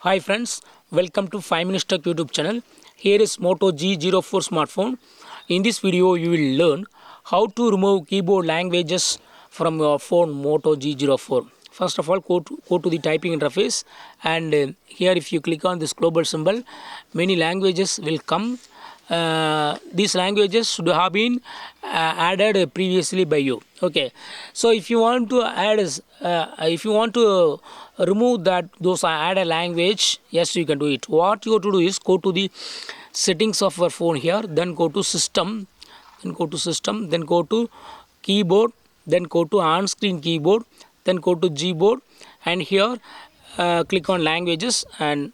Hi friends, welcome to 5 Minutes Tech YouTube channel. Here is Moto G04 smartphone. In this video you will learn how to remove keyboard languages from your phone Moto G04. First of all, go to the typing interface, and here if you click on this global symbol, many languages will come. These languages should have been added previously by you. Okay, so if you want to add if you want to remove those added language, yes, you can do it. What you have to do is go to the settings of your phone here, then go to system, then go to keyboard, then go to on screen keyboard, then go to Gboard, and here click on languages and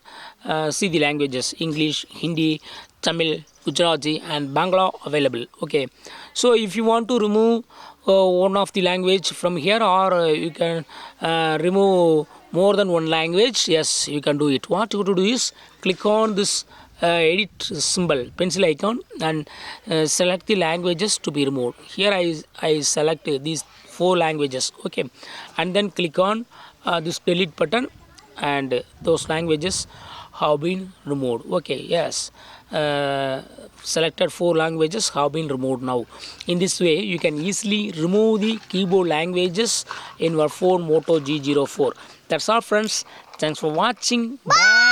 see the languages: English, Hindi, Tamil, Gujarati and Bangla available. Okay, so if you want to remove one of the language from here, or you can remove more than one language, yes, you can do it. What you have to do is click on this edit symbol, pencil icon, and select the languages to be removed. Here I select these 4 languages. Okay, and then click on this delete button, and those languages have been removed. Okay, yes, selected 4 languages have been removed now. In this way you can easily remove the keyboard languages in your phone Moto G04. That's all friends, thanks for watching. Bye.